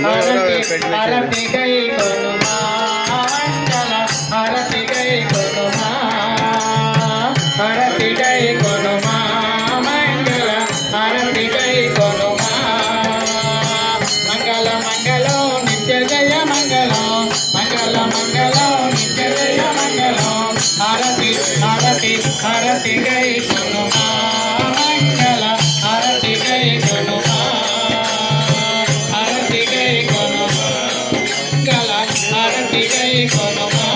आरती गई कोनुमा मंगल आरती गई कोनुमा आरती गई कोनुमा मंगल आरती गई कोनुमा मंगल मंगल नित्य जय मंगल मंगल मंगल नित्य जय मंगल आरती आरती आरती गई कोनुमा मंगल आरती गई कोनुमा आरती गई कोनुमा मंगल आरती गई कोनुमा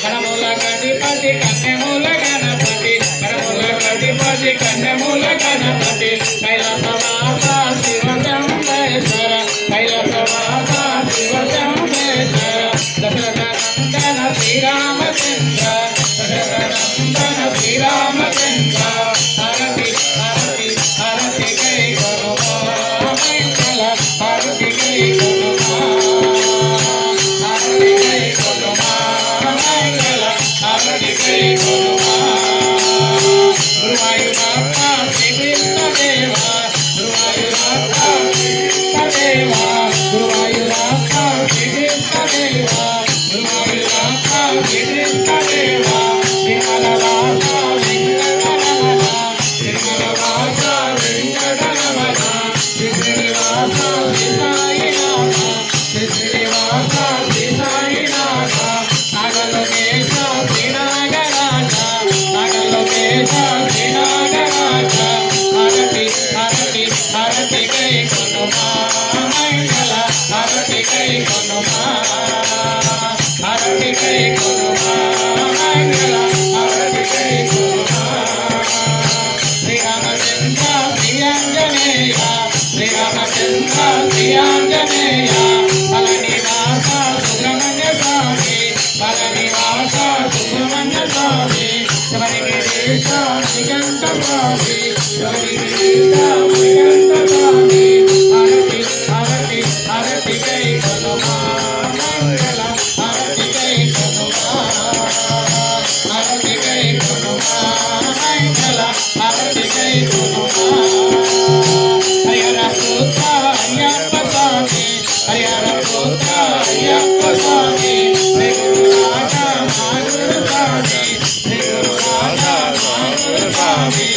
गणमूल गणपति कन्यमूल गणपति गणमूल गणपति कन्यमूल गणपति कैलासवासा शिव शंभेश्वर कैलासवासा शिव शंभेश्वर दशरथनंदन श्रीरामचंद्र दशरथनंदन श्रीरामचंद्र आरती आरती आरती गई कोनुमा मंगल आरती गई कोनुमा आरती गई कोनुमा मंगल आरती गई कोनुमा गुरुवायूरप्पा श्री कृष्ण देवा गुरुवायूरप्पा श्री कृष्ण देवा गुरुवायूरप्पा श्री कृष्ण देवा गुरुवायूरप्पा श्री कृष्ण देवा श्रीमलवासा वेंकटरमण श्रीमलवासा वेंकटरमण श्रीनिवास श्री साईनाथ श्रीनिवास श्री नागलोकेश श्री नागराज नागलोकेश श्री नागराज आरती आरती आरती गई कोनुमा मंगल आरती गई कोनुमा आरती गई कोनुमा मंगल आरती गई कोनुमा श्री रामचंद्र श्री आंजनेय श्री रामचंद्र श्री आंजनेय फलनिवास सुब्रह्मण्य स्वामी फलनिवास सुब्रह्मण्य स्वामी शबरिगिरीश श्रीकंठ स्वामी शबरिगिरीश श्रीकंठ स्वामी आरती आरती आरती गई कोनुमा मंगल आरती गई कोनुमा आरती गई कोनुमा मंगल आरती गई कोनुमा हरिहर पुत्र अय्यप्प स्वामी हरिहर पुत्र अय्यप्प स्वामी श्री गुरुनाथ महागुरु स्वामी श्री गुरुनाथ महागुरु स्वामी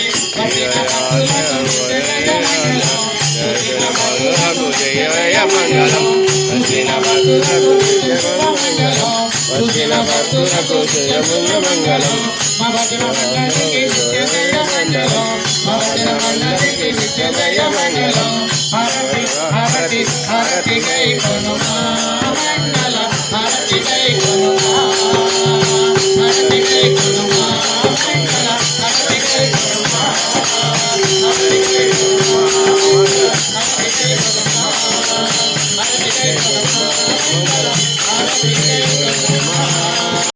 जय मंगलम दक्षिण मधुरगु जय मंगलम दक्षिण मधुरगु जय मंगलम भजन मंगल की जय मंगलम भजन मंगल की जय मंगलम आरती आरती आरती गई कोनुमा